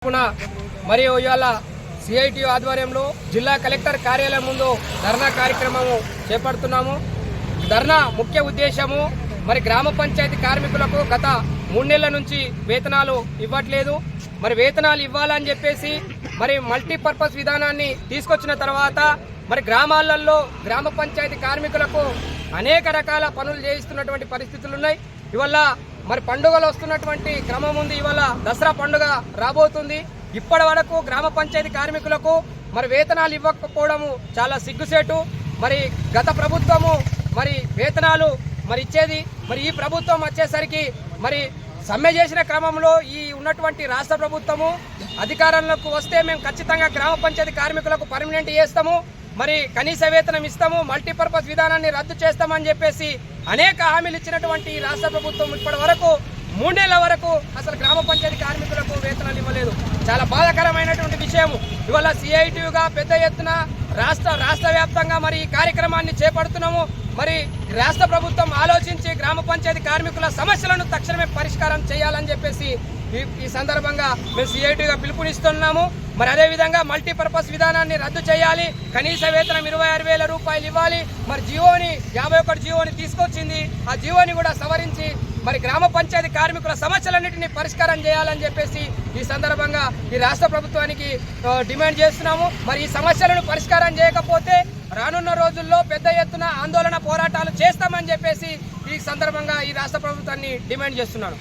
తరపున మరియు ఇవాళ సిఐటి ఆధ్వర్యంలో జిల్లా కలెక్టర్ కార్యాలయం ముందు ధర్నా కార్యక్రమము చేపడుతున్నాము. ధర్నా ముఖ్య ఉద్దేశము మరి గ్రామ పంచాయతీ కార్మికులకు గత 3 నెలల నుంచి వేతనాలు ఇవ్వట్లేదు. మరి వేతనాలు ఇవ్వాలని చెప్పేసి మరి మల్టీపర్పస్ విధానాన్ని తీసుకొచ్చిన తర్వాత మరి గ్రామాలలో గ్రామ పంచాయతీ కార్మికులకు అనేక రకాల పనులు చేయిస్తున్నటువంటి పరిస్థితులు ఉన్నాయి. ఇవాళ మరి పండుగలు వస్తున్నటువంటి క్రమం ఉంది. ఇవాళ దసరా పండుగ రాబోతుంది. ఇప్పటి వరకు గ్రామ పంచాయతీ కార్మికులకు మరి వేతనాలు ఇవ్వకపోవడము చాలా సిగ్గుసేటు. మరి గత ప్రభుత్వము మరి వేతనాలు మరి ఇచ్చేది. మరి ఈ ప్రభుత్వం వచ్చేసరికి మరి సమ్మె చేసిన క్రమంలో ఈ ఉన్నటువంటి రాష్ట్ర ప్రభుత్వము అధికారంలోకి వస్తే మేము ఖచ్చితంగా గ్రామ పంచాయతీ కార్మికులకు పర్మనెంట్ చేస్తాము, మరి కనీస వేతనం ఇస్తాము, మల్టీపర్పస్ విధానాన్ని రద్దు చేస్తామని చెప్పేసి అనేక హామీలు ఇచ్చినటువంటి రాష్ట్ర ప్రభుత్వం ఇప్పటి వరకు 3 నెలల వరకు అసలు గ్రామ పంచాయతీ కార్మికులకు వేతనాలు ఇవ్వలేదు. చాలా బాధాకరమైనటువంటి విషయం. ఇవాళ సిఐటియుగా పెద్ద ఎత్తున రాష్ట్ర వ్యాప్తంగా మరి ఈ కార్యక్రమాన్ని చేపడుతున్నాము. మరి రాష్ట్ర ప్రభుత్వం ఆలోచించి గ్రామ పంచాయతీ కార్మికుల సమస్యలను తక్షణమే పరిష్కారం చేయాలని చెప్పేసి ఈ సందర్భంగా మేము సిఐటిగా పిలుపునిస్తున్నాము. మరి అదేవిధంగా మల్టీపర్పస్ విధానాన్ని రద్దు చేయాలి, కనీస వేతనం 26,000 రూపాయలు ఇవ్వాలి. మరి జీవోని 51 జీవోని తీసుకొచ్చింది, ఆ జీవోని కూడా సవరించి మరి గ్రామ పంచాయతీ కార్మికుల సమస్యలన్నింటినీ పరిష్కారం చేయాలని చెప్పేసి ఈ సందర్భంగా ఈ రాష్ట్ర ప్రభుత్వానికి డిమాండ్ చేస్తున్నాము. మరి ఈ సమస్యలను పరిష్కారం చేయకపోతే రానున్న రోజుల్లో పెద్ద ఎత్తున ఆందోళన పోరాటాలు చేస్తామని చెప్పేసి ఈ సందర్భంగా ఈ రాష్ట్ర ప్రభుత్వాన్ని డిమాండ్ చేస్తున్నాను.